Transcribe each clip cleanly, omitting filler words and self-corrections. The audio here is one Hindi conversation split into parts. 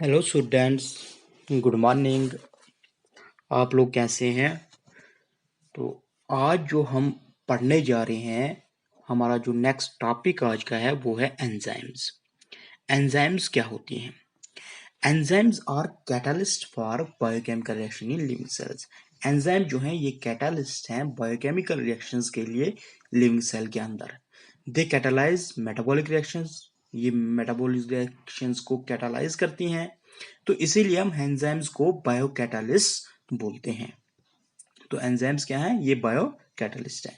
Hello students, good morning. आप लोग कैसे हैं? तो आज जो हम पढ़ने जा रहे हैं, हमारा जो नेक्स्ट टॉपिक आज का है वो है एंजाइम्स। एंजाइम्स क्या होती हैं? Enzymes are catalyst for biochemical reaction in living cells. Enzyme जो हैं ये कैटलिस्ट हैं बायोकेमिकल रिएक्शंस के लिए लिविंग सेल के अंदर। दे कैटालाइज मेटाबॉलिक रिएक्शंस। ये मेटाबॉलिक रिएक्शंस को कैटालाइज करती हैं, तो इसीलिए हम एंजाइम्स को बायोकैटालिस्ट बोलते हैं। तो एंजाइम्स क्या है? ये बायोकैटालिस्ट है।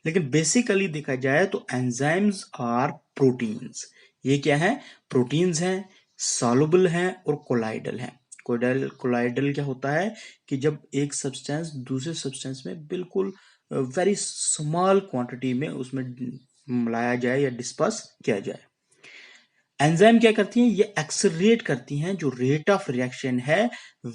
लेकिन बेसिकली देखा जाए तो एंजाइम्स आर प्रोटीन्स। ये क्या है? प्रोटीन्स हैं, सॉल्युबल हैं और कोलाइडल हैं। कोलाइडल क्या होता है कि जब एक सब्सटेंस दूसरे सब्सटेंस में बिल्कुल वेरी स्मॉल क्वांटिटी में उसमें मिलाया जाए या डिस्पर्स किया जाए। एंजाइम क्या करती हैं? ये एक्सेलरेट करती हैं जो रेट ऑफ रिएक्शन है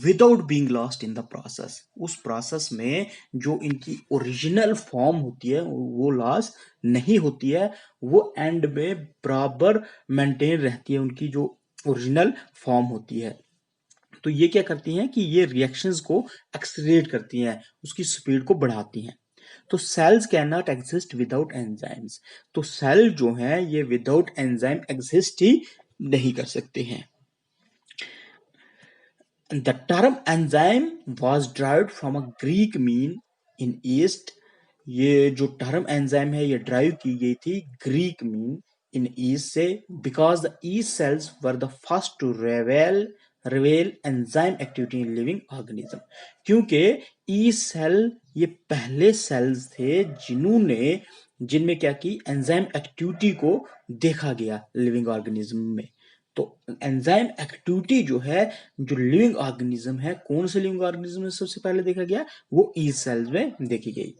without being lost in the process. उस प्रोसेस में जो इनकी ओरिजिनल फॉर्म होती है वो लॉस नहीं होती है, वो एंड में बराबर मेंटेन रहती है, उनकी जो ओरिजिनल फॉर्म होती है। तो ये क्या करती हैं कि ये रिएक्शंस को एक्सेलरेट करती हैं, उसकी स्पीड को बढ़ाती हैं। तो cells can not exist without enzymes. तो सेल जो है ये विदाउट एंजाइम एग्जिस्ट ही नहीं कर सकते हैं। The term enzyme was derived from a Greek mean in east. ये जो टर्म एंजाइम है ये ड्राइव की गई थी ग्रीक मीन इन ईस्ट से, because the yeast cells were the first to reveal enzyme activity in living organism. क्योंकि ई सेल ये पहले सेल्स थे जिनमें क्या की एंजाइम एक्टिविटी को देखा गया लिविंग ऑर्गेनिज्म में। तो एंजाइम एक्टिविटी जो है, जो लिविंग ऑर्गेनिज्म है, कौन से लिविंग ऑर्गेनिज्म में सबसे पहले देखा गया? वो ई सेल्स में देखी गई।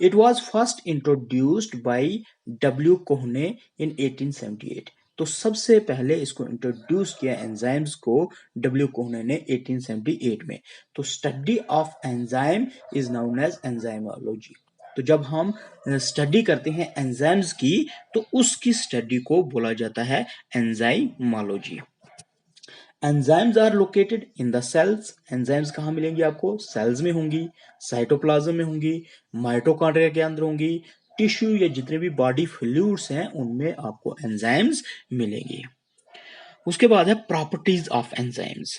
It was first introduced by W Kuhne in 1878। तो सबसे पहले इसको इंट्रोड्यूस किया एंजाइम्स को डब्ल्यू कोहने ने 1878 में। तो study of enzyme is known as enzymology. तो जब हम स्टडी करते हैं एंजाइम्स की, तो उसकी स्टडी को बोला जाता है enzymology. Enzymes are located in the cells. Enzymes कहाँ मिलेंगी आपको? सेल्स में होंगी, साइटोप्लाज्म में होंगी, माइटोकॉन्ड्रिया के अंदर होंगी, टिश्यू या जितने भी बॉडी फ्लूइड्स हैं उनमें आपको एंजाइम्स मिलेंगी। उसके बाद है प्रॉपर्टीज ऑफ एंजाइम्स।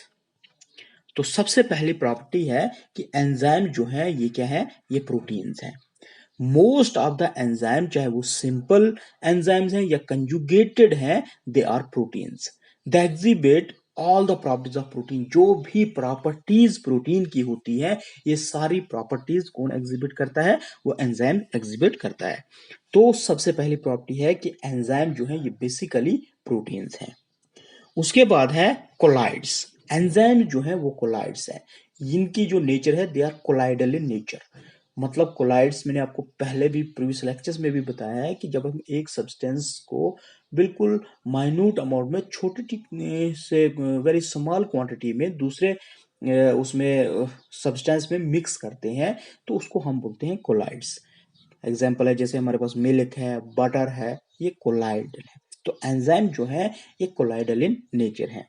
तो सबसे पहली प्रॉपर्टी है कि एंजाइम जो है ये क्या है? ये प्रोटीन्स हैं। मोस्ट ऑफ द एंजाइम, चाहे वो सिंपल एंजाइम्स हैं या कंजुगेटेड हैं, they are proteins. They exhibit all the properties of protein. जो भी प्रॉपर्टीज प्रोटीन की होती है, ये सारी प्रॉपर्टीज कौन एग्जिबिट करता है? वो एंजाइम एग्जिबिट करता है। तो सबसे पहली प्रॉपर्टी है कि एंजाइम जो है ये बेसिकली प्रोटीन्स हैं। उसके बाद है कोलाइड्स। एंजाइम जो है वो कोलाइड्स है। इनकी जो नेचर है, they are colloidal in nature. मतलब कोलाइड्स मैंने आपको पहले भी प्रीवियस लेक्चर्स में भी बताया है कि जब हम एक सब्सटेंस को बिल्कुल माइन्यूट अमाउंट में, छोटी से वेरी स्मॉल क्वांटिटी में दूसरे उसमें सब्सटेंस में मिक्स करते हैं, तो उसको हम बोलते हैं कोलाइड्स। एग्जाम्पल है जैसे हमारे पास मिल्क है, बटर है, ये कोलाइडल है। तो एंजाइम जो है ये कोलाइडल इन नेचर है।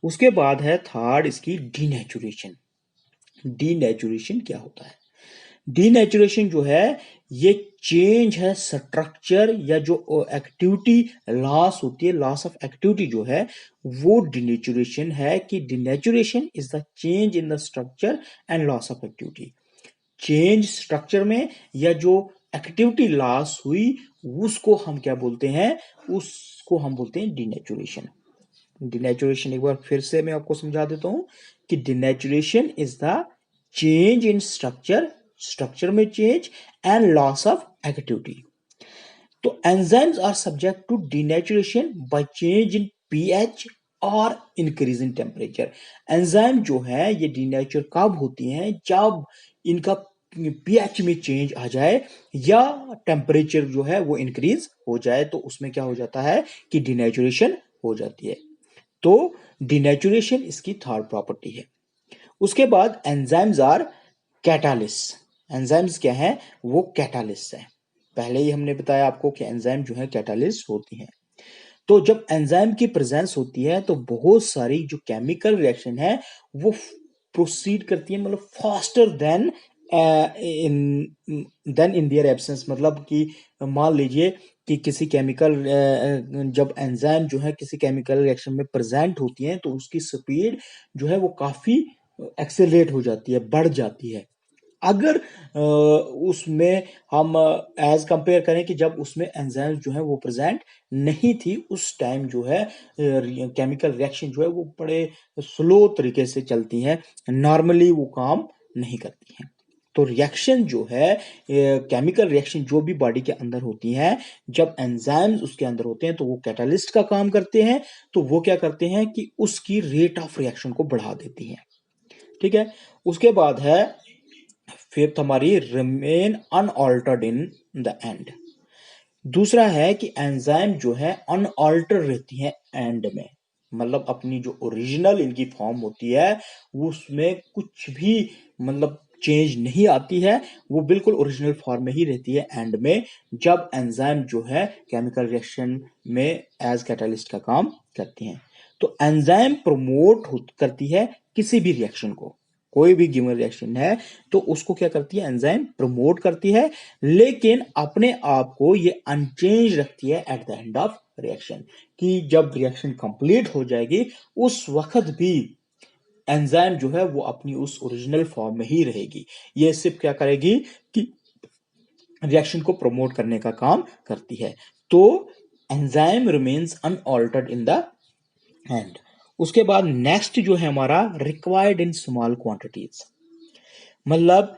उसके बाद है थर्ड इसकी डीनेचुरेशन। डीनेचुरेशन क्या होता है? डीनेचुरेशन जो है ये चेंज है स्ट्रक्चर या जो एक्टिविटी लॉस होती है, लॉस ऑफ एक्टिविटी जो है वो डीनेचुरेशन है। कि denaturation is the change in the structure and loss of activity. Change structure में या जो एक्टिविटी लॉस हुई उसको हम क्या बोलते हैं? उसको हम बोलते हैं डीनेचुरेशन। डिनेचुरेशन एक बार फिर से मैं आपको समझा देता हूं कि denaturation is the change in structure, structure में change and loss of activity. तो enzymes are subject to denaturation by change in pH और इंक्रीज इन टेम्परेचर। एंजाइम जो है ये डिनेचर कब होती हैं? जब इनका पीएच में चेंज आ जाए या टेम्परेचर जो है वो इंक्रीज हो जाए, तो उसमें क्या हो जाता है कि डिनेचुरेशन हो जाती है। तो डिनेचुरेशन इसकी थर्ड प्रॉपर्टी है। उसके बाद एंजाइम्स आर कैटालिस्ट। एंजाइम्स क्या है? वो कैटालिस्ट है। पहले ही हमने बताया आपको कि एंजाइम जो है कैटालिस्ट होती हैं। तो जब एंजाइम की प्रेजेंस होती है तो बहुत सारी जो केमिकल रिएक्शन है वो प्रोसीड करती है, मतलब faster then in their absence. मतलब कि मान लीजिए कि किसी केमिकल जब एंजाइम जो है किसी केमिकल रिएक्शन में प्रेजेंट होती है तो उसकी स्पीड जो है वो काफी एक्सेलरेट हो जाती है, बढ़ जाती है। अगर उसमें हम एज कंपेयर करें कि जब उसमें एंजाइम जो है वो प्रेजेंट नहीं थी, उस टाइम जो है केमिकल रिएक्शन जो है वो बड़े स्लो तरीके से चलती है, नॉर्मली वो काम नहीं करती हैं। तो रिएक्शन जो है केमिकल रिएक्शन जो भी बॉडी के अंदर होती है, जब एंजाइम्स उसके अंदर होते हैं तो वो कैटालिस्ट का काम करते हैं। तो वो क्या करते हैं कि उसकी रेट ऑफ रिएक्शन को बढ़ा देती है। ठीक है, उसके बाद है फिफ्थ हमारी remain unaltered in the end. दूसरा है कि एंजाइम जो है अनऑल्टर रहती है एंड में, मतलब अपनी जो ओरिजिनल इनकी फॉर्म होती है उसमें कुछ भी मतलब चेंज नहीं आती है, वो बिल्कुल ओरिजिनल फॉर्म में ही रहती है एंड में, जब एंजाइम जो है केमिकल रिएक्शन में एज कैटालिस्ट का काम करती हैं। तो एंजाइम प्रमोट करती है किसी भी रिएक्शन को, कोई भी गिवन रिएक्शन है तो उसको क्या करती है, एंजाइम प्रमोट करती है, लेकिन अपने आप को ये अनचेंज रखती है at the end of reaction, कि जब रिएक्शन कंप्लीट हो जाएगी उस वक्त भी एंजाइम जो है वो अपनी उस ओरिजिनल फॉर्म में ही रहेगी। ये सिर्फ क्या करेगी कि रिएक्शन को प्रमोट करने का काम करती है। तो enzyme remains unaltered in the end. उसके बाद नेक्स्ट जो है हमारा रिक्वायर्ड इन स्मॉल क्वांटिटीज, मतलब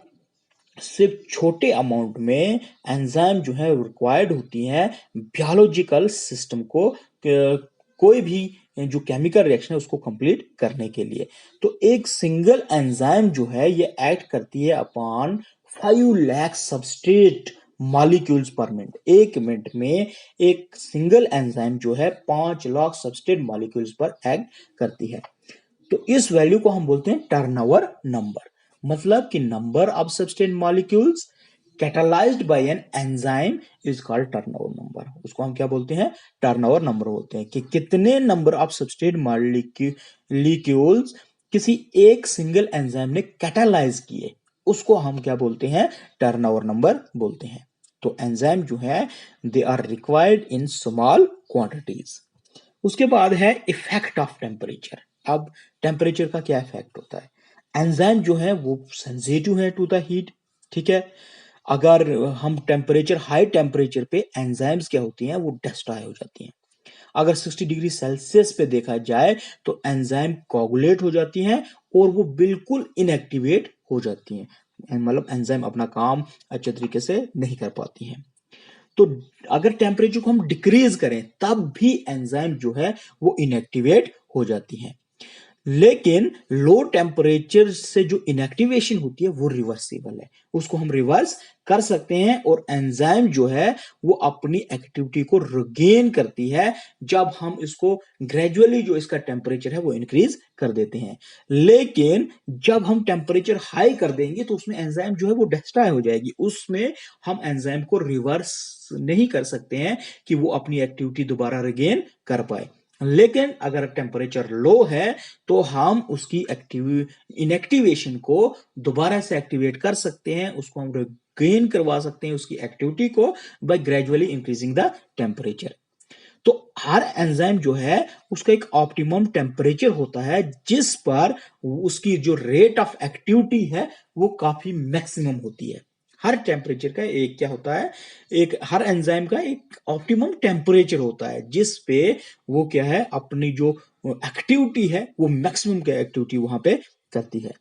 सिर्फ छोटे अमाउंट में एंजाइम जो है रिक्वायर्ड होती है बायोलॉजिकल सिस्टम को कोई भी जो केमिकल रिएक्शन है उसको कंप्लीट करने के लिए। तो एक सिंगल एंजाइम जो है ये एक्ट करती है अपॉन 5 लाख सबस्ट्रेट मॉलिक्यूल्स पर मिनट। एक मिनट में एक सिंगल एंजाइम जो है 5 लाख सबस्ट्रेट मॉलिक्यूल्स पर एक्ट करती है। तो इस वैल्यू को हम बोलते हैं टर्नओवर नंबर, मतलब कि number of substrate molecules catalysed by an enzyme is called turnover number. उसको हम क्या बोलते हैं, टर्नओवर नंबर बोलते हैं, कि कितने नंबर ऑफ सब्सटेंट मॉलिक्यूल्स किसी एक सिंगल एंजाइम ने कैटालाइज किए, उसको हम क्या बोलते हैं, टर्नओवर नंबर बोलते हैं। तो एंजाइम जो है they are required in small quantities. उसके बाद है इफेक्ट ऑफ टेम्परेचर। अब टेम्परेचर का क्या इफेक्ट होता है, एंजाइम जो है वो सेंसिटिव है टू द हीट। ठीक है, अगर हम टेम्परेचर हाई टेम्परेचर पे एंजाइम्स क्या होती हैं वो डिस्ट्रॉय हो जाती हैं। अगर 60 डिग्री सेल्सियस पे देखा जाए तो एंजाइम कोगुलेट हो जाती हैं और वो बिल्कुल इनएक्टिवेट हो जाती हैं, मतलब एंजाइम अपना काम अच्छे तरीके से नहीं कर पाती हैं। तो अगर टेम्परेचर को हम डिक्रीज करें तब भी एंजाइम जो है वो इनएक्टिवेट हो जाती हैं। लेकिन लो टेम्परेचर से जो इनएक्टिवेशन होती है वो रिवर्सिबल है, उसको हम रिवर्स कर सकते हैं और एंजाइम जो है वो अपनी एक्टिविटी को रिगेन करती है जब हम इसको ग्रेजुअली जो इसका टेम्परेचर है वो इंक्रीज कर देते हैं। लेकिन जब हम टेम्परेचर हाई कर देंगे तो उसमें एंजाइम जो है वो डिस्ट्रॉय हो जाएगी, उसमें हम एंजाइम को रिवर्स नहीं कर सकते हैं कि वो अपनी एक्टिविटी दोबारा रिगेन कर पाए। लेकिन अगर टेम्परेचर लो है तो हम उसकी इनएक्टिवेशन को दोबारा से एक्टिवेट कर सकते हैं, उसको हम गेन करवा सकते हैं उसकी एक्टिविटी को by gradually increasing the temperature. तो हर एंजाइम जो है उसका एक ऑप्टिमम टेम्परेचर होता है जिस पर उसकी जो रेट ऑफ एक्टिविटी है वो काफी मैक्सिमम होती है। हर टेम्परेचर का एक क्या होता है, एक हर एंजाइम का एक ऑप्टिमम टेम्परेचर होता है जिस पे वो क्या है अपनी जो एक्टिविटी है वो मैक्सिमम का एक्टिविटी वहां पे करती है।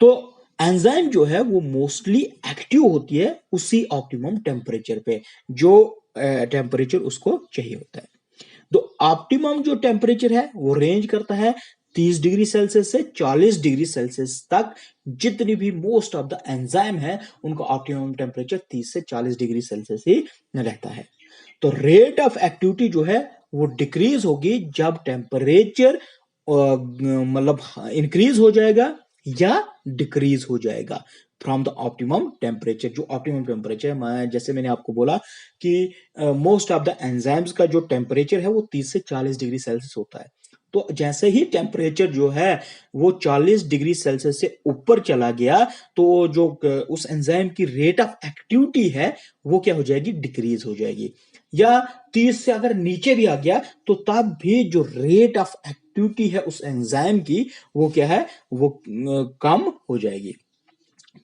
तो एंजाइम जो है वो मोस्टली एक्टिव होती है उसी ऑप्टिमम टेम्परेचर पे जो टेम्परेचर उसको चाहिए होता है। तो ऑप्टिमम जो टेम्परेचर है वो रेंज करता है 30 डिग्री सेल्सियस से 40 डिग्री सेल्सियस तक। जितनी भी मोस्ट ऑफ द एंजाइम है उनका ऑप्टिमम टेम्परेचर 30 से 40 डिग्री सेल्सियस ही रहता है। तो रेट ऑफ एक्टिविटी जो है वो डिक्रीज होगी जब टेम्परेचर मतलब इंक्रीज हो जाएगा या डिक्रीज हो जाएगा। From the optimum temperature. जो ऑप्टिमम टेम्परेचर, मैं जैसे मैंने आपको बोला कि मोस्ट ऑफ द एंजाइम्स का जो टेम्परेचर है वो 30 से 40 डिग्री सेल्सियस होता है। तो जैसे ही टेम्परेचर जो है वो 40 डिग्री सेल्सियस से ऊपर चला गया तो जो उस एंजाइम की रेट ऑफ एक्टिविटी है वो क्या हो जाएगी, डिक्रीज हो जाएगी। या 30 से अगर नीचे भी आ गया तो तब भी जो रेट ऑफ एक्टिविटी है उस एंजाइम की वो क्या है, वो कम हो जाएगी।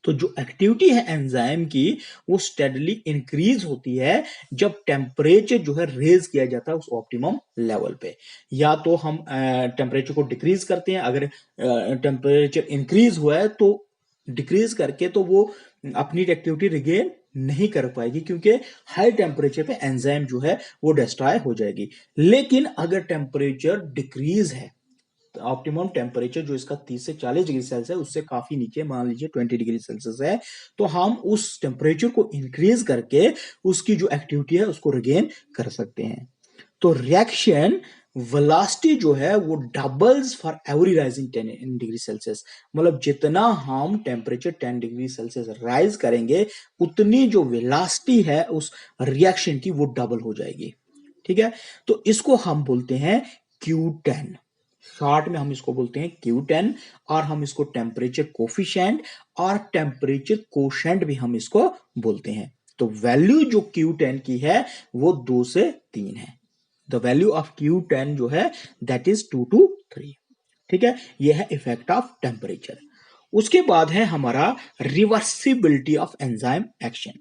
तो जो एक्टिविटी है एंजाइम की वो स्टेडली इंक्रीज होती है जब टेम्परेचर जो है रेज किया जाता है उस ऑप्टिमम लेवल पे। या तो हम टेम्परेचर को डिक्रीज करते हैं, अगर टेम्परेचर इंक्रीज हुआ है तो डिक्रीज करके तो वो अपनी एक्टिविटी रिगेन नहीं कर पाएगी, क्योंकि हाई टेम्परेचर पे एंजाइम जो है वो डिस्ट्रॉय हो जाएगी। लेकिन अगर टेम्परेचर डिक्रीज है, ऑप्टिमम टेम्परेचर जो इसका 30 से 40 डिग्री सेल्सियस है उससे काफी नीचे, मान लीजिए 20 डिग्री सेल्सियस है, तो हम उस टेम्परेचर को इंक्रीज करके उसकी जो एक्टिविटी है उसको रिगेन कर सकते हैं। तो रिएक्शन वेलोसिटी जो है वो doubles for every rising 10 degree Celsius. मतलब जितना हम टेम्परेचर 10 डिग्री सेल्सियस राइज करेंगे उतनी जो वेलोसिटी है उस रिएक्शन की वो डबल हो जाएगी। ठीक है, तो इसको हम बोलते हैं Q10। शॉर्ट में हम इसको बोलते हैं Q10, और हम इसको टेम्परेचर कोफिशिएंट और टेम्परेचर कोशेंट भी हम इसको बोलते हैं। तो वैल्यू जो Q10 की है वो 2 से 3 है। द वैल्यू ऑफ Q10 जो है दैट इज 2 to 3। ठीक है, यह है इफेक्ट ऑफ टेम्परेचर। उसके बाद है हमारा रिवर्सिबिलिटी ऑफ एंजाइम एक्शन।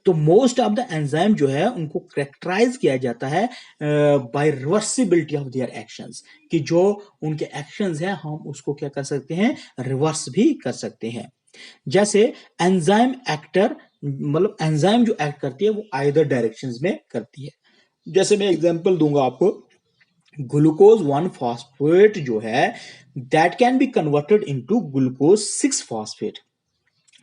तो मोस्ट ऑफ द एंजाइम जो है उनको करेक्टराइज किया जाता है by reversibility of their actions, कि जो उनके एक्शंस हैं हम उसको क्या कर सकते हैं, रिवर्स भी कर सकते हैं। जैसे एंजाइम एक्टर, मतलब एंजाइम जो एक्ट करती है वो आइदर डायरेक्शंस में करती है। जैसे मैं एग्जांपल दूंगा आपको, ग्लूकोज 1 फॉस्फेट जो है that can be converted into glucose 6 phosphate.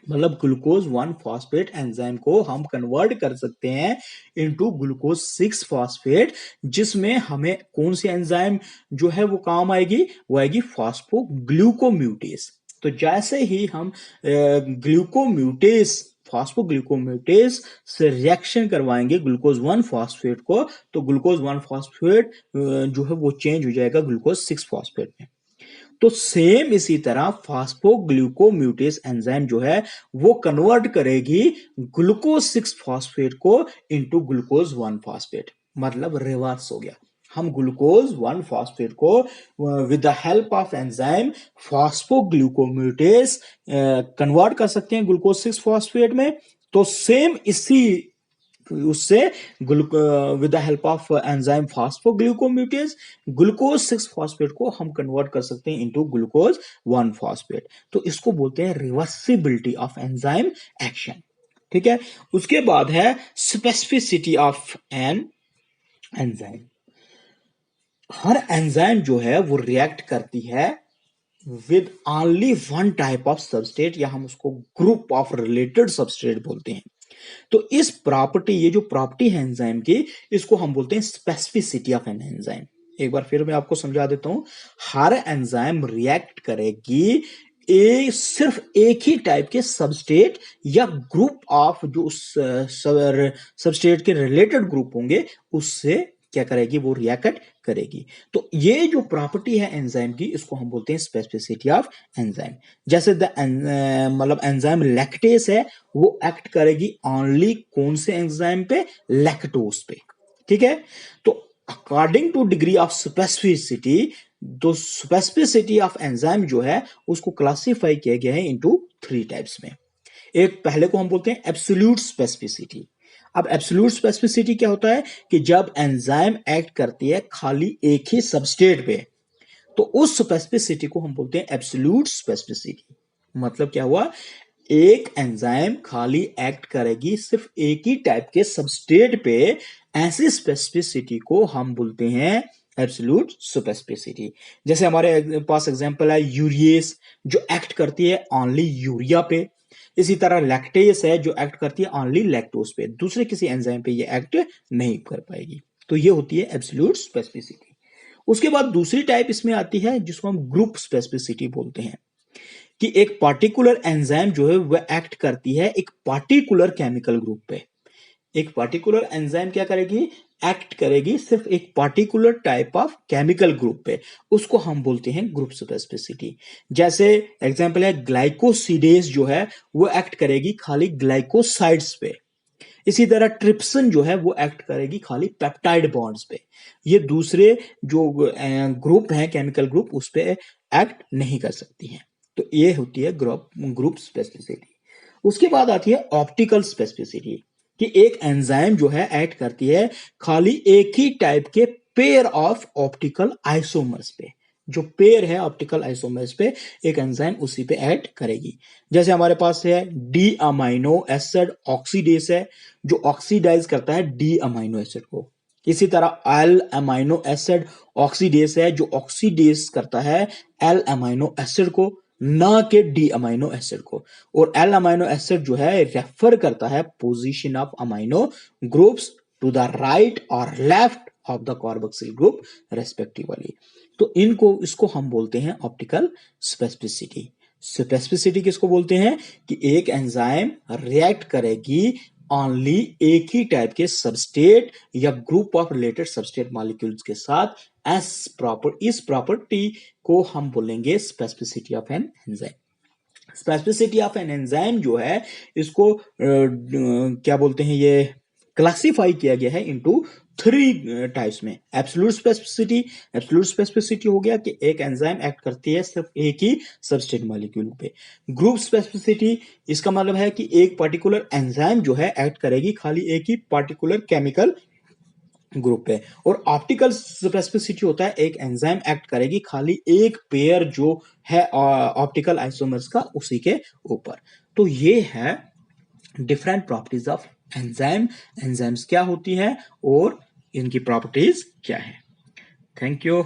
मतलब ग्लूकोज 1 फॉस्फेट एंजाइम को हम कन्वर्ट कर सकते हैं इनटू ग्लूकोज 6 फॉस्फेट, जिसमें हमें कौन सी एंजाइम जो है वो काम आएगी, वो आएगी फॉस्फोग्लूकोम्यूटेस। तो जैसे ही हम ग्लूकोम्यूटेस फॉस्फोग्लूकोम्यूटेस से रिएक्शन करवाएंगे ग्लूकोज 1 फॉस्फेट को, तो ग्लूकोज 1 फॉस्फेट जो है वो चेंज हो जाएगा ग्लूकोज 6 फॉस्फेट में। तो सेम इसी तरह फास्फोग्लूकोम्यूटेस एंजाइम जो है वो कन्वर्ट करेगी ग्लूकोज 6 फॉस्फेट को इनटू ग्लूकोज 1 फॉस्फेट। मतलब रिवर्स हो गया। हम ग्लूकोज 1 फॉस्फेट को with the help of enzyme phosphoglucomutase convert कर सकते हैं ग्लूकोज 6 फॉस्फेट में। तो सेम इसी उससे with the help of enzyme phosphoglucomutase glucose 6 phosphate को हम कन्वर्ट कर सकते हैं इनटू ग्लूकोज 1 फॉस्फेट। तो इसको बोलते हैं रिवर्सिबिलिटी ऑफ एंजाइम एक्शन। ठीक है, उसके बाद है specificity of an enzyme. Her enzyme जो है वो रिएक्ट करती है with only one type of substrate, या हम उसको ग्रुप ऑफ रिलेटेड सबस्ट्रेट बोलते हैं। तो इस प्रॉपर्टी, ये जो प्रॉपर्टी है एंजाइम की, इसको हम बोलते हैं स्पेसिफिसिटी ऑफ एन एंजाइम। एक बार फिर मैं आपको समझा देता हूं। हर एंजाइम रिएक्ट करेगी सिर्फ एक ही टाइप के सबस्टेट या ग्रुप ऑफ जो उस सबस्टेट के रिलेटेड ग्रुप होंगे उससे क्या करेगी, वो रिएक्ट करेगी। तो ये जो प्रॉपर्टी है एंजाइम की इसको हम बोलते हैं स्पेसिफिसिटी ऑफ एंजाइम। जैसे मतलब एंजाइम लैक्टेस है, वो एक्ट करेगी ओनली कौन से एंजाइम पे, लैक्टोज पे। ठीक है, तो according two degree of specificity, तो स्पेसिफिसिटी ऑफ एंजाइम जो है उसको क्लासिफाई किया गया है इनटू 3 टाइप्स में। एक पहले को हम बोलते हैं एब्सोल्यूट स्पेसिफिसिटी। अब एब्सोल्यूट स्पेसिफिसिटी क्या होता है कि जब एंजाइम एक्ट करती है खाली एक ही सबस्टेट पे, तो उस स्पेसिफिसिटी को हम बोलते हैं एब्सोल्यूट स्पेसिफिसिटी। मतलब क्या हुआ, एक एंजाइम खाली एक्ट करेगी सिर्फ एक ही टाइप के सबस्टेट पे, ऐसी स्पेसिफिसिटी को हम बोलते हैं एब्सोल्यूट स्पेसिफिसिटी। जैसे हमारे पास एग्जांपल है यूरिएस, जो एक्ट करती है ओनली यूरिया पे। इसी तरह लैक्टेस है जो एक्ट करती है ओनली लैक्टोज पे, दूसरे किसी एंजाइम पे ये एक्ट नहीं कर पाएगी। तो ये होती है एब्सोल्यूट स्पेसिफिसिटी। उसके बाद दूसरी टाइप इसमें आती है जिसको हम ग्रुप स्पेसिफिसिटी बोलते हैं। कि एक पार्टिकुलर एंजाइम जो है वह एक्ट करती है एक पार्टिकुलर केमिकल ग्रुप पे। एक पार्टिकुलर एंजाइम क्या करेगी, एक्ट करेगी सिर्फ एक particular type of chemical group पे, उसको हम बोलते हैं ग्रुप स्पेसिफिसिटी। जैसे एग्जांपल है ग्लाइकोसिडेज जो है वो एक्ट करेगी खाली ग्लाइकोसाइड्स पे। इसी तरह ट्रिप्सिन जो है वो एक्ट करेगी खाली पेप्टाइड बॉन्ड्स पे। ये दूसरे जो ग्रुप हैं केमिकल ग्रुप उस पे एक्ट नहीं कर सकती हैं। तो ये होती है ग्रुप स्पेसिफिसिटी। उसके बाद आती है ऑप्टिकल स्पेसिफिसिटी, कि एक एंजाइम जो है एक्ट करती है खाली एक ही टाइप के पेयर ऑफ ऑप्टिकल आइसोमर्स पे। जो पेयर है ऑप्टिकल आइसोमर्स पे एक एंजाइम उसी पे एक्ट करेगी। जैसे हमारे पास है डी अमाइनो एसिड ऑक्सीडेज है जो ऑक्सीडाइज करता है डी अमाइनो एसिड को। इसी तरह एल अमाइनो एसिड ऑक्सीडेज है जो ऑक्सीडेज करता है एल अमाइनो एसिड को, ना के डी अमाइनो एसिड को। और एल अमाइनो एसिड जो है रेफर करता है position of amino groups to the right और left of the carboxyl group respectively. तो इसको हम बोलते हैं ऑप्टिकल स्पेसिफिसिटी। स्पेसिफिसिटी किसको बोलते हैं, कि एक एंजाइम रिएक्ट करेगी ओनली एक ही टाइप के सबस्टेट या group of related substrate molecules के साथ इस प्रॉपर्टी को हम बोलेंगे specificity of an enzyme. Specificity of an enzyme जो है इसको क्या बोलते हैं, ये क्लासिफाई किया गया है इनटू 3 टाइप्स में। एब्सोल्यूट स्पेसिफिसिटी, एब्सोल्यूट स्पेसिफिसिटी हो गया कि एक एंजाइम एक्ट करती है सिर्फ एक ही सबस्टेट मॉलिक्यूल पे। ग्रुप स्पेसिफिसिटी, इसका मतलब है कि एक पर्टिकुलर एंजाइम जो है एक्ट करेगी खाली एक ही पर्टिकुलर केमिकल ग्रुप पे। और ऑप्टिकल स्पेसिफिसिटी होता है एक एंजाइम एक्ट करेगी खाली एक पेयर जो है ऑप्टिकल आइसोमर्स का उसी के ऊपर। तो ये है different properties of enzyme, enzymes क्या होती है और इनकी प्रॉपर्टीज क्या है। Thank you.